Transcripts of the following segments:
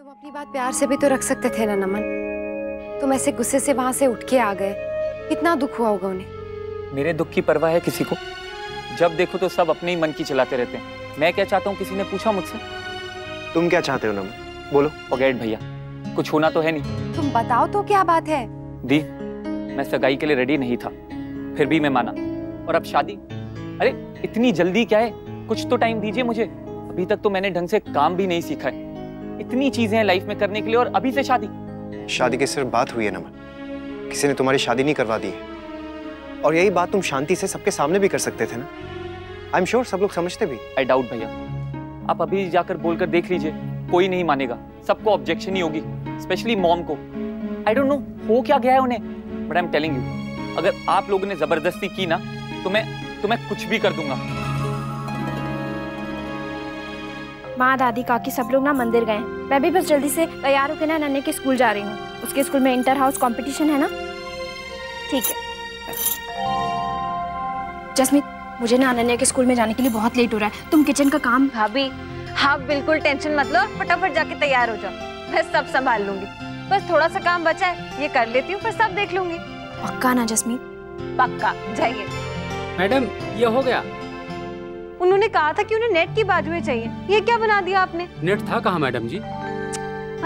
तुम अपनी बात प्यार से भी तो रख सकते थे ना नमन। तुम ऐसे गुस्से से वहां से उठ के आ गए, कितना दुख हुआ होगा उन्हें। मेरे दुख की परवाह है किसी को? जब देखो तो सब अपने ही मन की चलाते रहते हैं। मैं क्या चाहता हूँ किसी ने पूछा मुझसे? तुम क्या चाहते हो नमन, बोलो। फॉरगेट भैया, कुछ होना तो है नहीं। तुम बताओ तो क्या बात है। दी, मैं सगाई के लिए रेडी नहीं था, फिर भी मैं माना। और अब शादी? अरे इतनी जल्दी क्या है, कुछ तो टाइम दीजिए मुझे। अभी तक तो मैंने ढंग से काम भी नहीं सीखा है। इतनी चीजें हैं लाइफ में करने के लिए और अभी से शादी? शादी की सिर्फ बात हुई है नमन, किसी ने तुम्हारी शादी नहीं करवा दी है। और यही बात तुम शांति से सबके सामने भी कर सकते थे ना। आई एम श्योर सब लोग समझते भी। आई डाउट भैया, आप अभी जाकर बोलकर देख लीजिए, कोई नहीं मानेगा। सबको ऑब्जेक्शन ही होगी, स्पेशली मॉम को। आई डोंट नो हो क्या गया है उन्हें, but I am telling you, अगर आप लोगों ने जबरदस्ती की ना तो मैं कुछ भी कर दूंगा। माँ, दादी, काकी सब लोग ना मंदिर गए। मैं भी बस जल्दी से तैयार होकर ना नन्हे के स्कूल जा रही हूँ। उसके स्कूल में इंटर हाउस कंपटीशन है ना। ठीक है जसमीत, मुझे ना नन्हे के स्कूल में जाने के लिए बहुत लेट हो रहा है। तुम किचन का काम। भाभी आप बिल्कुल टेंशन मत लो, फटाफट जाके तैयार हो जाओ, मैं सब संभाल लूंगी। बस थोड़ा सा काम बचा है, ये कर लेती हूँ, फिर सब देख लूंगी। पक्का ना जसमीत? पक्का, जाइए। मैडम ये हो गया। उन्होंने कहा था कि उन्हें नेट की बाजुएं चाहिए, ये क्या बना दिया आपने? नेट था कहाँ मैडम जी?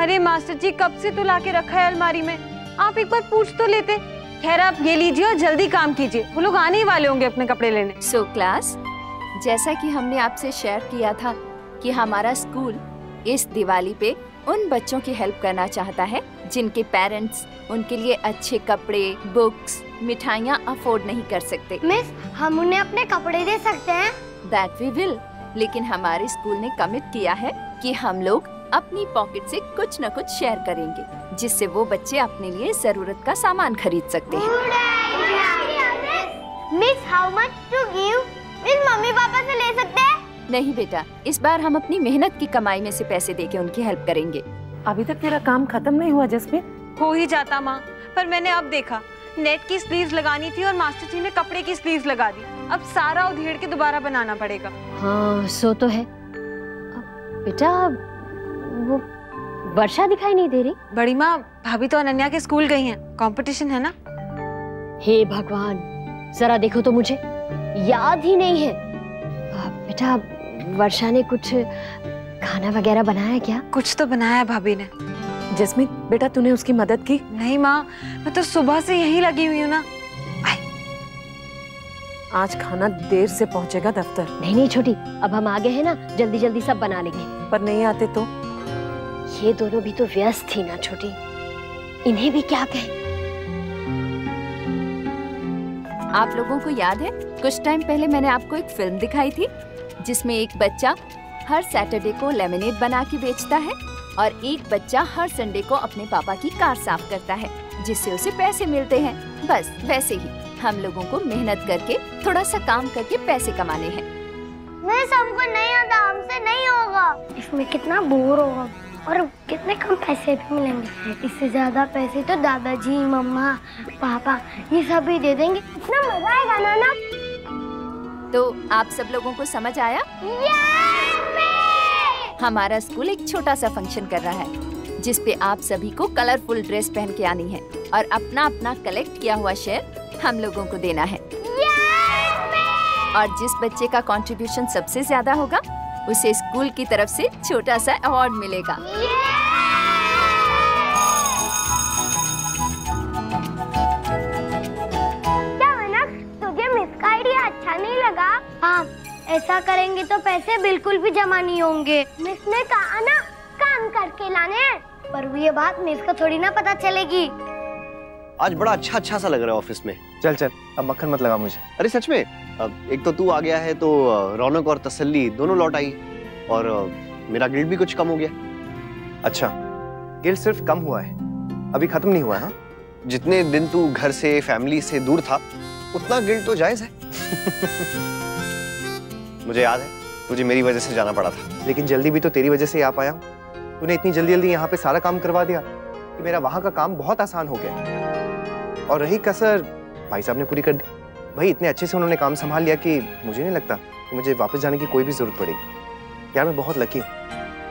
अरे मास्टर जी, कब से तो लाके रखा है अलमारी में, आप एक बार पूछ तो लेते। खैर आप ये लीजिए और जल्दी काम कीजिए, वो लोग आने ही वाले होंगे अपने कपड़े लेने। सो क्लास, जैसा कि हमने आपसे शेयर किया था कि हमारा स्कूल इस दिवाली पे उन बच्चों की हेल्प करना चाहता है जिनके पेरेंट्स उनके लिए अच्छे कपड़े, बुक्स, मिठाइयाँ अफोर्ड नहीं कर सकते। मिस, हम उन्हें अपने कपड़े दे सकते हैं? दैट वी विल, लेकिन हमारे स्कूल ने कमिट किया है कि हम लोग अपनी पॉकेट से कुछ न कुछ शेयर करेंगे, जिससे वो बच्चे अपने लिए जरूरत का सामान खरीद सकते हैं। Miss, how much to give? Miss, mummy papa से ले सकते हैं? नहीं बेटा, इस बार हम अपनी मेहनत की कमाई में से पैसे देके उनकी हेल्प करेंगे। अभी तक तेरा काम खत्म नहीं हुआ जसमीत? हो ही जाता माँ, पर मैंने अब देखा नेट की स्लीव्स लगानी थी और मास्टर जी ने कपड़े की स्लीव्स लगा दी। अब सारा उधेड़ के दोबारा बनाना पड़ेगा। हाँ सो तो है। बेटा वो वर्षा दिखाई नहीं दे रही। बड़ी माँ, भाभी तो अनन्या के स्कूल गई हैं, कंपटीशन है ना। हे भगवान, जरा देखो तो, मुझे याद ही नहीं है। बेटा वर्षा ने कुछ खाना वगैरह बनाया क्या? कुछ तो बनाया भाभी ने। जसमीत बेटा, तूने उसकी मदद की? नहीं माँ, मैं तो सुबह से यहीं लगी हुई हूँ ना। आज खाना देर से पहुँचेगा दफ्तर। नहीं छोटी, अब हम आ गए हैं ना, जल्दी जल्दी सब बना लेंगे। पर नहीं आते तो? ये दोनों भी तो व्यस्त थी ना छोटी, इन्हें भी क्या कहें। आप लोगों को याद है कुछ टाइम पहले मैंने आपको एक फिल्म दिखाई थी जिसमें एक बच्चा हर सैटरडे को लेमनेड बना के बेचता है और एक बच्चा हर संडे को अपने पापा की कार साफ करता है, जिससे उसे पैसे मिलते हैं। बस वैसे ही हम लोगों को मेहनत करके थोड़ा सा काम करके पैसे कमाने हैं। मिस, हमको नहीं आता, हमसे नहीं होगा। इसमें कितना बोर होगा और कितने कम पैसे भी मिलेंगे। इससे ज्यादा पैसे तो दादाजी, मम्मा, पापा ये सब ही दे देंगे। इतना मजा आएगा ना। तो आप सब लोगों को समझ आया? हमारा स्कूल एक छोटा सा फंक्शन कर रहा है जिसपे आप सभी को कलरफुल ड्रेस पहन के आनी है और अपना अपना कलेक्ट किया हुआ शेयर हम लोगों को देना है। और जिस बच्चे का कंट्रीब्यूशन सबसे ज्यादा होगा उसे स्कूल की तरफ से छोटा सा अवार्ड मिलेगा। क्या मनक, तुझे मिस का आइडिया अच्छा नहीं लगा? हाँ, ऐसा करेंगे तो पैसे बिल्कुल भी जमा नहीं होंगे। मिस ने कहा ना काम करके लाने हैं, पर ये बात मिस को थोड़ी ना पता चलेगी। आज बड़ा अच्छा सा लग रहा है ऑफिस में। चल चल, अब मक्खन मत लगा मुझे। अरे सच में, अब एक तो तू आ गया है तो रौनक और तसल्ली दोनों लौट आई और मेरा गिल्ट भी कुछ कम हो गया। अच्छा, गिल्ट सिर्फ कम हुआ है, अभी खत्म नहीं हुआ है। हाँ, जितने दिन तू घर से, फैमिली से दूर था, उतना गिल्ट तो जायज है। मुझे याद है तुझे मेरी वजह से जाना पड़ा था, लेकिन जल्दी भी तो तेरी वजह से आ पाया हूँ। तूने इतनी जल्दी जल्दी यहाँ पे सारा काम करवा दिया कि मेरा वहाँ का काम बहुत आसान हो गया। और रही कसर भाई साहब ने पूरी कर दी। भाई इतने अच्छे से उन्होंने काम संभाल लिया कि मुझे नहीं लगता कि मुझे वापस जाने की कोई भी जरूरत पड़ेगी। यार मैं बहुत लकी हूँ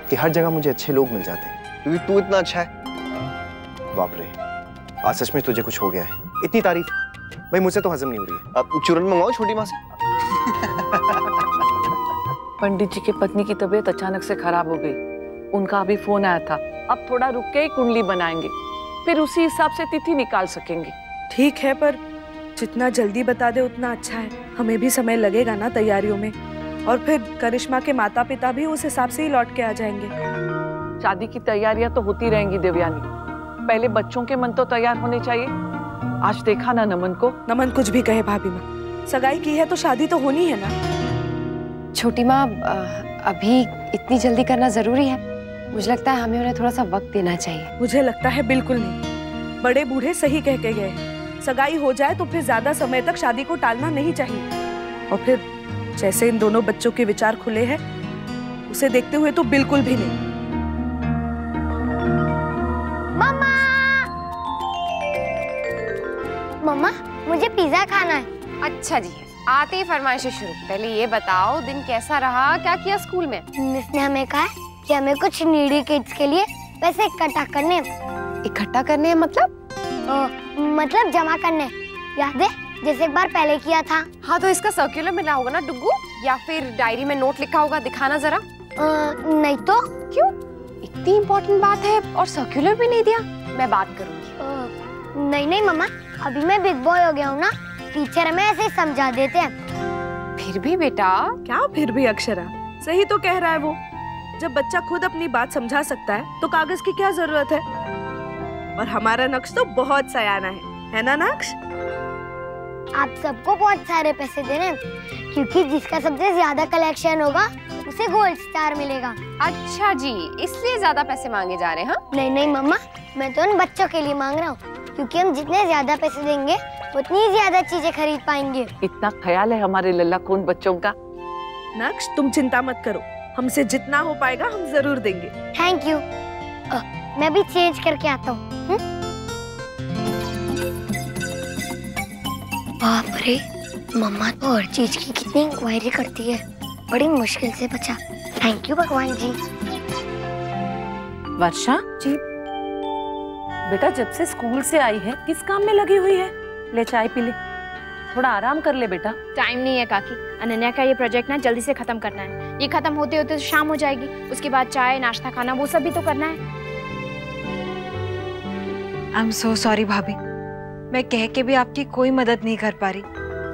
कि हर जगह मुझे अच्छे लोग मिल जाते हैं। क्योंकि तू इतना अच्छा है। बाप रे, आज सच में तुझे कुछ हो गया है। इतनी तारीफ भाई मुझसे तो हजम नहीं हो रही है। अब चूरन मंगवाओ छोटी माँ से। पंडित जी की पत्नी की तबीयत अचानक से खराब हो गई। उनका अभी फोन आया था। अब थोड़ा रुक के ही कुंडली बनाएंगे, फिर उसी हिसाब से तिथि निकाल सकेंगे। ठीक है, पर जितना जल्दी बता दे उतना अच्छा है। हमें भी समय लगेगा ना तैयारियों में, और फिर करिश्मा के माता पिता भी उस हिसाब से ही लौट के आ जाएंगे। शादी की तैयारियां तो होती रहेंगी देवयानी, पहले बच्चों के मन तो तैयार होने चाहिए। आज देखा ना नमन को। नमन कुछ भी कहे भाभी माँ, सगाई की है तो शादी तो होनी है ना। छोटी माँ, अभी इतनी जल्दी करना जरूरी है? मुझे लगता है हमें उन्हें थोड़ा सा वक्त देना चाहिए। मुझे लगता है बिल्कुल नहीं। बड़े बूढ़े सही कह के गए, सगाई हो जाए तो फिर ज्यादा समय तक शादी को टालना नहीं चाहिए। और फिर जैसे इन दोनों बच्चों के विचार खुले हैं, उसे देखते हुए तो बिल्कुल भी नहीं। मम्मा, मम्मा मुझे पिज्जा खाना है। अच्छा जी, आते ही फरमाइशें शुरू। पहले ये बताओ दिन कैसा रहा, क्या किया स्कूल में? मिस ने हमें कहा कि हमें कुछ नीडी किड्स के लिए पैसे इकट्ठा करने। इकट्ठा करने मतलब? मतलब जमा करने। याद है जैसे एक बार पहले किया था? हाँ, तो इसका सर्कुलर मिला होगा ना डुग्गू, या फिर डायरी में नोट लिखा होगा, दिखाना जरा। नहीं तो। क्यों? इतनी इम्पोर्टेंट बात है और सर्कुलर भी नहीं दिया? मैं बात करूंगी। नहीं नहीं मम्मा, अभी मैं बिग बॉय हो गया हूँ ना, टीचर हमें ऐसे ही समझा देते हैं। फिर भी बेटा। क्या फिर भी अक्षरा? सही तो कह रहा है वो। जब बच्चा खुद अपनी बात समझा सकता है तो कागज की क्या जरूरत है? और हमारा नक्श तो बहुत सयाना है ना नक्श? आप सबको बहुत सारे पैसे दे रहे हैं, क्योंकि जिसका सबसे ज्यादा कलेक्शन होगा उसे गोल्ड स्टार मिलेगा। अच्छा जी, इसलिए ज्यादा पैसे मांगे जा रहे हैं? हाँ? नहीं नहीं मम्मा, मैं तो उन बच्चों के लिए मांग रहा हूँ, क्योंकि हम जितने ज्यादा पैसे देंगे उतनी ज्यादा चीजें खरीद पाएंगे। इतना ख्याल है हमारे लल्ला कौन बच्चों का। नक्श तुम चिंता मत करो, हमसे जितना हो पाएगा हम जरूर देंगे। Thank you. मैं भी चेंज करके आता हूँ। बाप रे, मम्मा तो हर चीज की कितनी इंक्वायरी करती है, बड़ी मुश्किल से बचा। थैंक यू भगवान जी। वर्षा जी, बेटा जब से स्कूल से आई है किस काम में लगी हुई है? ले चाय पी ले, थोड़ा आराम कर ले बेटा। टाइम नहीं है काकी, अनन्या का ये प्रोजेक्ट ना जल्दी से खत्म करना है। ये खत्म होते होते तो शाम हो जाएगी, उसके बाद चाय नाश्ता खाना वो सब भी तो करना है। आई एम सो सॉरी भाभी, मैं कह के भी आपकी कोई मदद नहीं कर पा रही।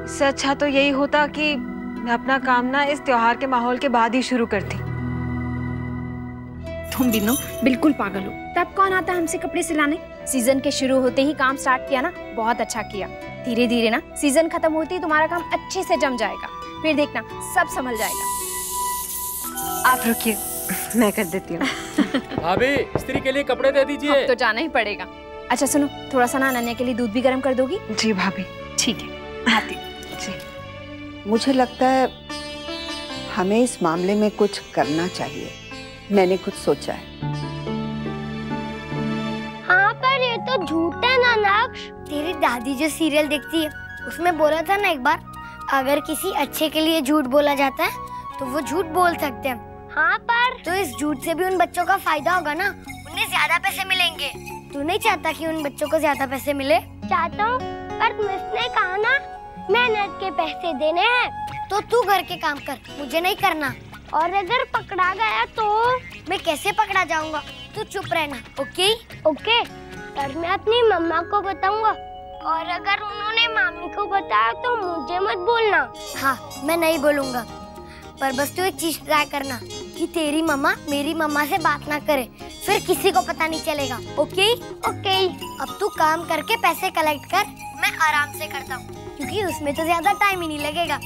इससे अच्छा तो यही होता कि मैं अपना काम ना इस त्योहार के माहौल के बाद ही शुरू करती। तुम बिनो बिल्कुल पागल हो। तब कौन आता है हमसे कपड़े सिलाने? सीजन के शुरू होते ही काम स्टार्ट किया ना, बहुत अच्छा किया। धीरे धीरे ना सीजन खत्म होते ही तुम्हारा काम अच्छे से जम जाएगा, फिर देखना सब संभल जाएगा। आप रुकिए, मैं कर देती हूँ। भाभी स्त्री के लिए कपड़े दे दीजिए। अब तो जाना ही पड़ेगा। अच्छा सुनो, थोड़ा सा ना अनन्या के लिए दूध भी गर्म कर दोगी? जी भाभी। ठीक है, आती हूँ। जी। मुझे लगता है हमें इस मामले में कुछ करना चाहिए। मैंने कुछ सोचा है। हाँ पर ये तो झूठ है ना नक्श। तेरी दादी जो सीरियल देखती है उसमें बोला था ना एक बार, अगर किसी अच्छे के लिए झूठ बोला जाता है तो वो झूठ बोल सकते हैं। हाँ पर तो इस झूठ से भी उन बच्चों का फायदा होगा ना, उन्हें ज्यादा पैसे मिलेंगे। तू नहीं चाहता कि उन बच्चों को ज्यादा पैसे मिले? चाहता हूँ, पर मिस कहा ना मेहनत के पैसे देने हैं, तो तू घर के काम कर, मुझे नहीं करना। और अगर पकड़ा गया तो? मैं कैसे पकड़ा जाऊंगा? तू चुप रहना। ओके ओके, पर मैं अपनी मम्मा को बताऊंगा, और अगर उन्होंने मामी को बताया तो मुझे मत बोलना। हाँ मैं नहीं बोलूंगा, पर बस तू एक चीज ट्राई करना कि तेरी मम्मा मेरी मम्मा से बात ना करे, फिर किसी को पता नहीं चलेगा। Okay okay. अब तू काम करके पैसे कलेक्ट कर, मैं आराम से करता हूँ, क्योंकि उसमें तो ज्यादा टाइम ही नहीं लगेगा।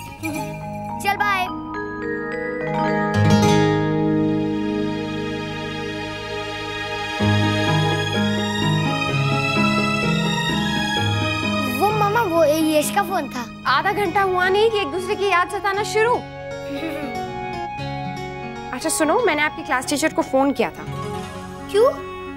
चल बाय। वो मामा वो यश का फोन था। आधा घंटा हुआ नहीं कि एक दूसरे की याद सताना शुरू। अच्छा सुनो, मैंने आपकी क्लास टीचर को फोन किया था। क्यों?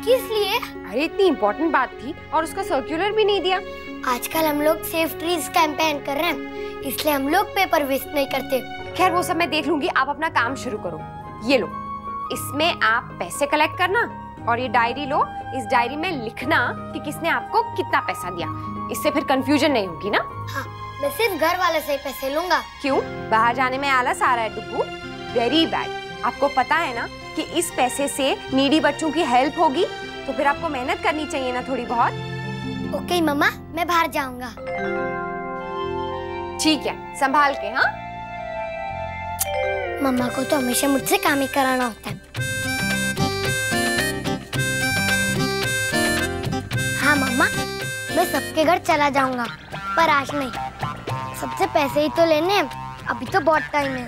किस लिए? अरे इतनी इम्पोर्टेंट बात थी और उसका सर्कुलर भी नहीं दिया। आजकल हम लोग सेफ ट्रीज कैंपेन कर रहे हैं, इसलिए हम लोग पेपर वेस्ट नहीं करते। खैर वो सब मैं देख लूंगी, आप अपना काम शुरू करो। ये लो, इसमें आप पैसे कलेक्ट करना और ये डायरी लो, इस डायरी में लिखना कि किसने आपको कितना पैसा दिया। इससे फिर कंफ्यूजन नहीं होगी ना। हाँ, मैं सिर्फ घर वाले से ही पैसे लूंगा। क्यों? बाहर जाने में आलस आ रहा है डुग्गू? Very bad. आपको पता है ना कि इस पैसे से नीडी बच्चों की हेल्प होगी, तो फिर आपको मेहनत करनी चाहिए ना थोड़ी बहुत। ओके मम्मा, मैं बाहर जाऊंगा। ठीक है, संभाल के। हाँ, मम्मा को तो हमेशा मुझसे काम ही कराना होता है। हाँ मम्मा, मैं सबके घर चला जाऊंगा, पर आज नहीं। सबसे पैसे ही तो लेने हैं, अभी तो बहुत टाइम है।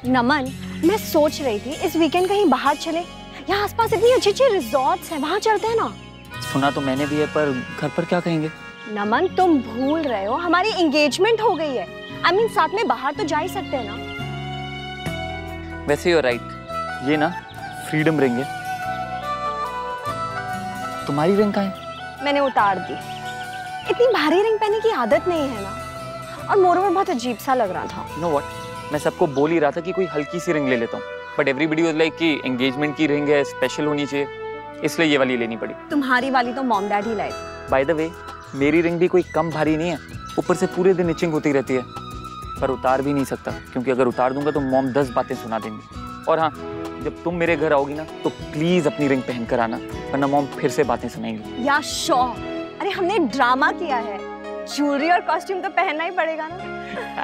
नमन, मैं सोच रही थी इस वीकेंड कहीं बाहर चले। यहाँ आसपास इतनी अच्छी अच्छी रिजॉर्ट्स हैं, वहाँ चलते हैं ना। सुना तो मैंने भी है, पर घर पर क्या कहेंगे? नमन, तुम भूल रहे हो हमारी एंगेजमेंट हो गई है। I mean, साथ में बाहर तो जा ही सकते हैं ना। वैसे you're right, ये ना फ्रीडम रिंग है। तुम्हारी रिंग कहाँ है? मैंने उतार दी। इतनी भारी रिंग पहनने की आदत नहीं है ना, और मोरोवर बहुत अजीब सा लग रहा था। You know what? मैं सबको बोल ही रहा था कि कोई हल्की सी रिंग ले लेता हूँ, बट एवरीबडी वाज लाइक कि एंगेजमेंट की रिंग है, स्पेशल होनी चाहिए, इसलिए ये वाली लेनी पड़ी। तुम्हारी वाली तो मॉम डैड ही लाए थे। बाय द वे, मेरी रिंग भी कोई कम भारी नहीं है, ऊपर से पूरे दिन इचिंग होती रहती है, पर उतार भी नहीं सकता, क्योंकि अगर उतार दूंगा तो मॉम 10 बातें सुना देंगी। और हाँ, जब तुम मेरे घर आओगी ना तो प्लीज अपनी रिंग पहन कर आना, वरना मॉम फिर से बातें सुनाएंगी। या श्योर। अरे हमने ड्रामा किया है, ज्वेलरी और कॉस्ट्यूम तो पहनना ही पड़ेगा ना।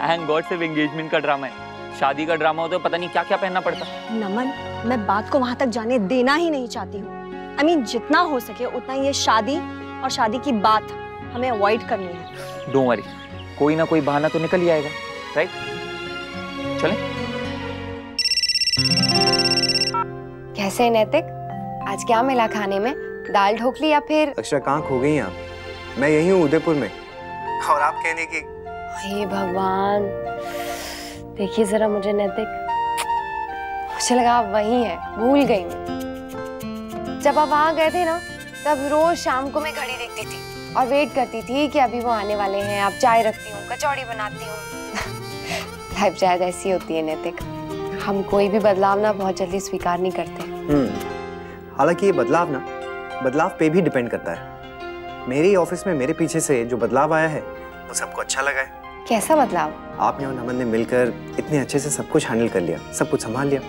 थैंक गॉड सिर्फ एंगेजमेंट का ड्रामा है, शादी का ड्रामा होता है पता नहीं क्या क्या पहनना पड़ता। नमन, मैं बात को वहां तक जाने देना ही नहीं चाहती हूँ। I mean, जितना हो सके उतना ये शादी और शादी की बात हमें अवॉइड करनी है। डोंट वरी, कोई ना कोई बहाना तो निकल ही आएगा, राइट? चलें? कैसे नैतिक, आज क्या मिला खाने में? दाल ढोकली या फिर? अक्षरा, कहाँ खो गई आप? मैं यही हूँ उदयपुर में, और आप कहने की। हे भगवान, देखिए जरा मुझे नैतिक, मुझे लगा आप वहीं है, भूल गई मैं। जब आप वहां गए थे ना, तब रोज शाम को मैं घड़ी देखती थी और वेट करती थी कि अभी वो आने वाले हैं, आप चाय रखती हूँ, कचौड़ी बनाती हूँ। लाइफ शायद ऐसी होती है नैतिक, हम कोई भी बदलाव ना बहुत जल्दी स्वीकार नहीं करते। हालांकि ये बदलाव पे भी डिपेंड करता है। मेरे ऑफिस में मेरे पीछे से जो बदलाव आया है वो सबको अच्छा लगा है। कैसा बदलाव? आपने और नमन ने मिलकर इतने अच्छे से सब कुछ हैंडल कर लिया, सब कुछ संभाल लिया,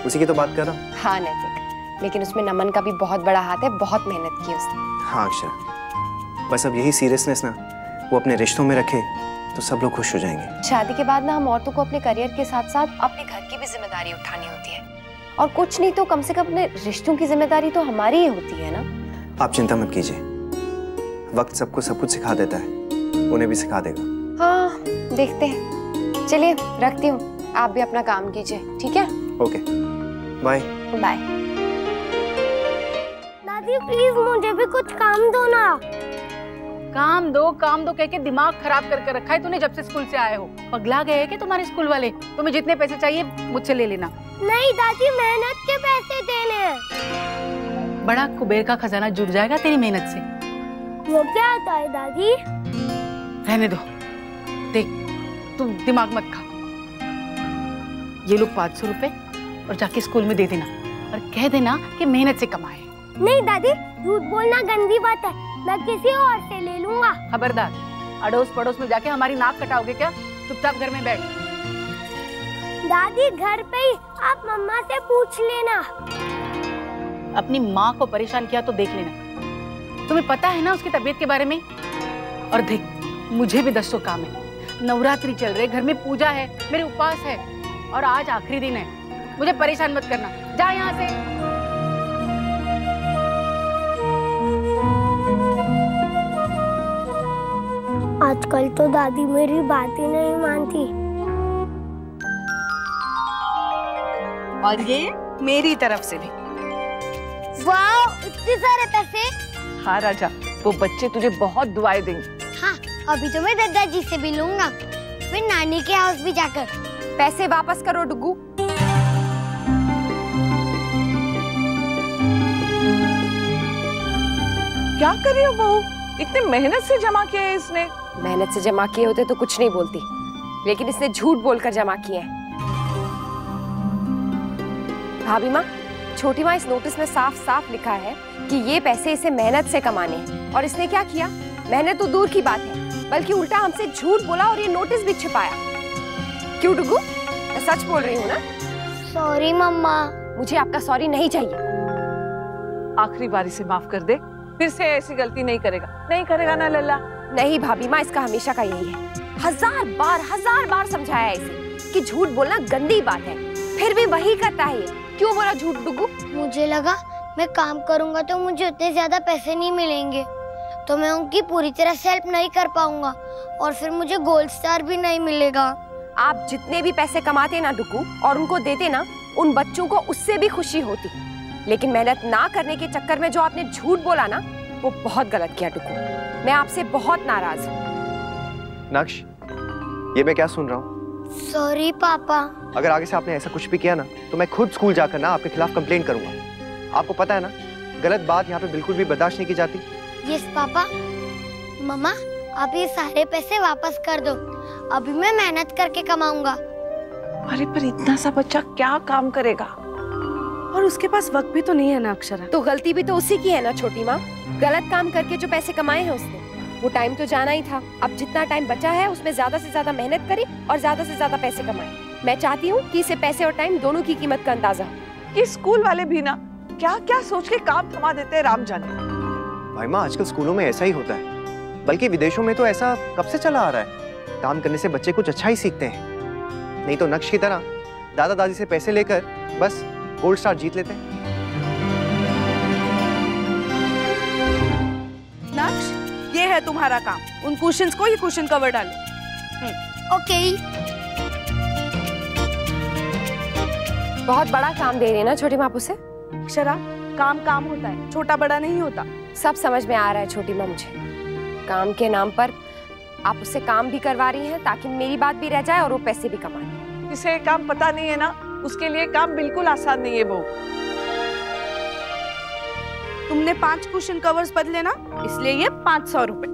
उसी की तो बात कर रहा हूँ। हाँ नैतिक, लेकिन उसमें नमन का भी बहुत बड़ा हाथ है, बहुत मेहनत की उसने। हाँ अक्षरा, बस अब यही सीरियसनेस ना वो अपने रिश्तों में रखे तो सब लोग खुश हो जाएंगे। शादी के बाद ना हम औरतों को अपने करियर के साथ साथ अपने घर की भी जिम्मेदारी उठानी होती है, और कुछ नहीं तो कम से कम अपने रिश्तों की जिम्मेदारी तो हमारी ही होती है ना। आप चिंता मत कीजिए, वक्त सबको सब कुछ सिखा देता है, उन्हें भी सिखा देगा। हाँ, देखते हैं। चलिए रखती हूँ, आप भी अपना काम कीजिए, ठीक है? Okay, bye. बाय। दादी प्लीज मुझे भी कुछ काम दो ना। काम दो कह के दिमाग खराब करके रखा है तूने जब से स्कूल से आए हो। पगला गए कि तुम्हारे स्कूल वाले? तुम्हें जितने पैसे चाहिए मुझसे ले लेना। नहीं दादी, मेहनत के पैसे देने हैं। बड़ा कुबेर का खजाना जुड़ जाएगा तेरी मेहनत से। वो क्या होता है दादी? रहने दो, देख तू दिमाग मत खा। ये लो 500 रुपए और जाके स्कूल में दे देना और कह देना कि मेहनत से कमाए। नहीं दादी, झूठ बोलना गंदी बात है, मैं किसी और से ले लूंगा। खबरदार, अड़ोस पड़ोस में जाके हमारी नाक कटाओगे क्या? चुपचाप घर में बैठ। दादी घर पे ही आप मम्मा से पूछ लेना। अपनी माँ को परेशान किया तो देख लेना। तुम्हें पता है ना उसकी तबीयत के बारे में? और देख, मुझे भी 10 काम है। नवरात्रि चल रहे, घर में पूजा है, मेरे उपवास है, और आज आखिरी दिन है। मुझे परेशान मत करना, जा यहाँ से। आजकल तो दादी मेरी बात ही नहीं मानती। और ये मेरी तरफ से भी। वाह, इतने सारे पैसे। हाँ राजा, वो बच्चे तुझे बहुत दुआएं देंगे। हाँ, अभी तो मैं दादाजी से भी लूंगा, फिर नानी के हाउस भी जाकर। पैसे वापस करो डुग्गू। क्या कर रही हो बहू? इतने मेहनत से जमा किए हैं इसने। मेहनत से जमा किए होते तो कुछ नहीं बोलती, लेकिन इसने झूठ बोलकर जमा किए हैं। भाभी माँ, छोटी माँ, इस नोटिस में साफ साफ लिखा है कि ये पैसे इसे मेहनत से कमाने हैं। और इसने क्या किया? मेहनत तो दूर की बात है, बल्कि उल्टा हमसे झूठ बोला और ये नोटिस भी छिपाया। क्यों डुगू, मैं सच बोल रही हूँ ना? सॉरी मम्मा। मुझे आपका सॉरी नहीं चाहिए। आखिरी बारी से माफ कर दे, फिर से ऐसी गलती नहीं करेगा ना लल्ला? नहीं भाभी माँ, इसका हमेशा का यही है। हजार बार समझाया है इसे कि झूठ बोलना गंदी बात है, फिर भी वही करता है। क्यों बोला झूठ डुगू? मुझे लगा मैं काम करूंगा तो मुझे उतने ज्यादा पैसे नहीं मिलेंगे, तो मैं उनकी पूरी तरह से हेल्प नहीं कर पाऊंगा और फिर मुझे गोल्ड स्टार भी नहीं मिलेगा। आप जितने भी पैसे कमाते ना डुगू और उनको देते ना, उन बच्चों को उससे भी खुशी होती। लेकिन मेहनत ना करने के चक्कर में जो आपने झूठ बोला ना, वो बहुत गलत किया डुगू। मैं आपसे बहुत नाराज हूँ। नक्श, ये मैं क्या सुन रहा हूँ? सॉरी पापा। अगर आगे से आपने ऐसा कुछ भी किया ना, तो मैं खुद स्कूल जाकर ना आपके खिलाफ कंप्लेंट करूंगा। आपको पता है ना, गलत बात यहाँ पे बिल्कुल भी बर्दाश्त नहीं की जाती। Yes papa. मम्मा, आप ये सारे पैसे वापस कर दो, अभी मैं मेहनत करके कमाऊंगा। अरे पर इतना सा बच्चा क्या काम करेगा? और उसके पास वक्त भी तो नहीं है ना अक्षरा। तो गलती भी तो उसी की है ना छोटी माँ। गलत काम करके जो पैसे कमाए हैं उसने, वो टाइम तो जाना ही था। अब जितना टाइम बचा है उसमें ज्यादा से ज्यादा मेहनत करे और ज्यादा से ज्यादा पैसे कमाए। मैं चाहती हूँ कि इसे पैसे और टाइम दोनों की कीमत का अंदाजा हो। ये स्कूल वाले भी ना क्या क्या सोच के काम थमा देते हैं, राम जाने। भाई माँ, आजकल स्कूलों में ऐसा ही होता है, बल्कि विदेशों में तो ऐसा कब से चला आ रहा है। काम करने से बच्चे कुछ अच्छा ही सीखते हैं, नहीं तो नक्श की तरह दादा दादी से पैसे लेकर बस गोल्ड स्टार जीत लेते हैं। नक्श, ये है तुम्हारा काम, उन क्वेश्चंस को ही क्वेश्चन कवर डालो। ओके। बहुत बड़ा काम दे रही है ना छोटी माँ उसे। अक्षरा, काम होता है, छोटा बड़ा नहीं होता। सब समझ में आ रहा है छोटी माँ मुझे। काम के नाम पर आप उससे काम भी करवा रही हैं ताकि मेरी बात भी रह जाए और वो पैसे भी कमाए। जिसे काम पता नहीं है ना, उसके लिए काम बिल्कुल आसान नहीं है बहू। तुमने 5 क्वेश्चन कवर्स बदले ना, इसलिए ये 500 रुपए।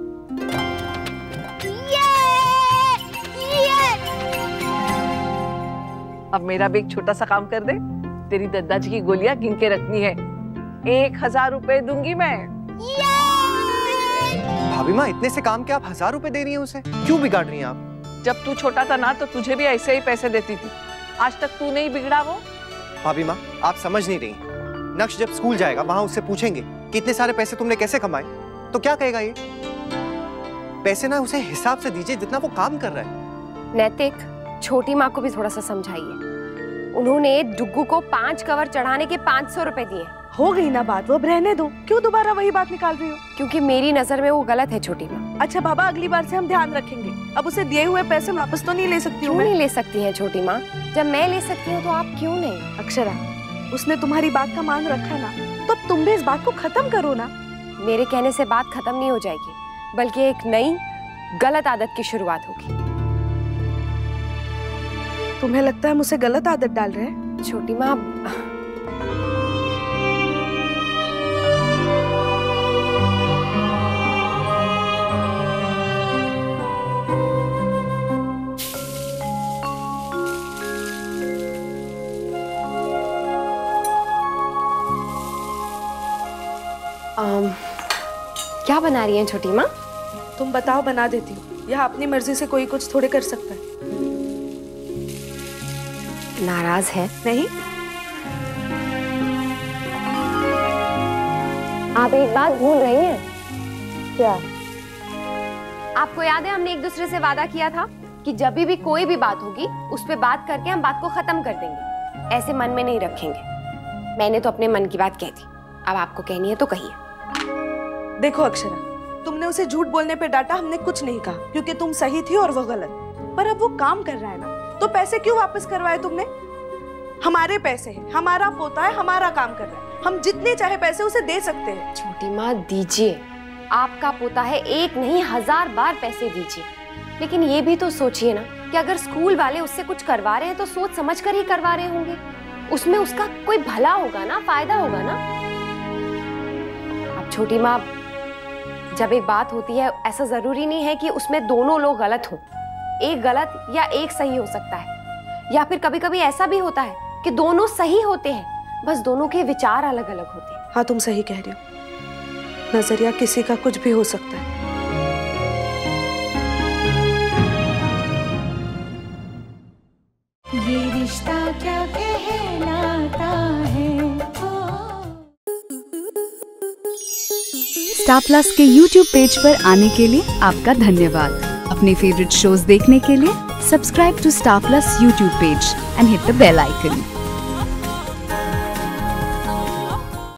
अब मेरा भी एक छोटा सा काम कर दे। तेरी दादाजी की गोलियां गिन के रखनी है। 1000 रुपए दूंगी मैं। भाभी माँ, इतने से काम के आप 1000 रुपए दे रही हैं उसे? क्यों बिगाड़ रही हैं आप? जब तू छोटा था ना, तो तुझे भी ऐसे ही पैसे देती थी। आज तक तू नहीं बिगड़ा वो। भाभी माँ, आप समझ नहीं रही। नक्श जब स्कूल जाएगा, वहां उससे पूछेंगे कि इतने सारे पैसे तुमने कैसे कमाए, तो क्या कहेगा ये? पैसे ना उसे हिसाब से दीजिए जितना वो काम कर रहा है। नैतिक, छोटी माँ को भी थोड़ा सा समझाइए। उन्होंने डुग्गू को 5 कवर चढ़ाने के 500 रुपए दिए। हो गई ना बात, वो अब रहने दो। क्यों दोबारा वही बात निकाल रही हो? क्योंकि मेरी नजर में वो गलत है छोटी माँ। अच्छा बाबा, अगली बार से हम ध्यान रखेंगे। अब उसे दिए हुए पैसे वापस तो नहीं ले सकती हूँ? क्यों नहीं ले सकती हैं छोटी माँ? जब मैं ले सकती हूँ तो आप क्यों नहीं? अक्षरा, उसने तुम्हारी बात का मान रखा ना, तो अब तुम भी इस बात को खत्म करो ना। मेरे कहने से बात खत्म नहीं हो जाएगी, बल्कि एक नई गलत आदत की शुरुआत होगी। तुम्हें लगता है हम उसे गलत आदत डाल रहे हैं? छोटी माँ, क्या बना रही हैं छोटी माँ? तुम बताओ, बना देती हूँ। यह अपनी मर्जी से कोई कुछ थोड़े कर सकता है। नाराज है? नहीं। आप एक बात भूल रही हैं। क्या? आपको याद है हमने एक दूसरे से वादा किया था कि जब भी कोई भी बात होगी उस पे बात करके हम बात को खत्म कर देंगे, ऐसे मन में नहीं रखेंगे। मैंने तो अपने मन की बात कह दी, अब आपको कहनी है तो कहिए। देखो अक्षरा, तुमने उसे झूठ बोलने पे डांटा, हमने कुछ नहीं कहा, क्योंकि तुम सही थी और वो गलत। पर अब वो काम कर रहा है ना, तो पैसे क्यों वापस करवाए तुमने? हमारे पैसे हैं, हमारा पोता है, हमारा काम कर रहा है, हम जितने चाहे पैसे उसे दे सकते हैं। छोटी माँ दीजिए, आपका पोता है, 1 नहीं 1000 बार पैसे दीजिए। लेकिन ये भी तो सोचिए ना कि अगर स्कूल वाले उससे कुछ करवा रहे हैं तो सोच समझ कर ही करवा रहे होंगे। उसमें उसका कोई भला होगा ना, फायदा होगा ना। अब छोटी माँ, जब एक बात होती है, ऐसा जरूरी नहीं है कि उसमें दोनों लोग गलत हों। एक गलत या एक सही हो सकता है, या फिर कभी कभी ऐसा भी होता है कि दोनों सही होते हैं बस दोनों के विचार अलग अलग होते हैं। हाँ तुम सही कह रही हो, नजरिया किसी का कुछ भी हो सकता है। ये रिश्ता क्या कहलाता है। स्टार प्लस के YouTube पेज पर आने के लिए आपका धन्यवाद। अपने फेवरेट शोज देखने के लिए subscribe to Star Plus YouTube page and hit the bell icon.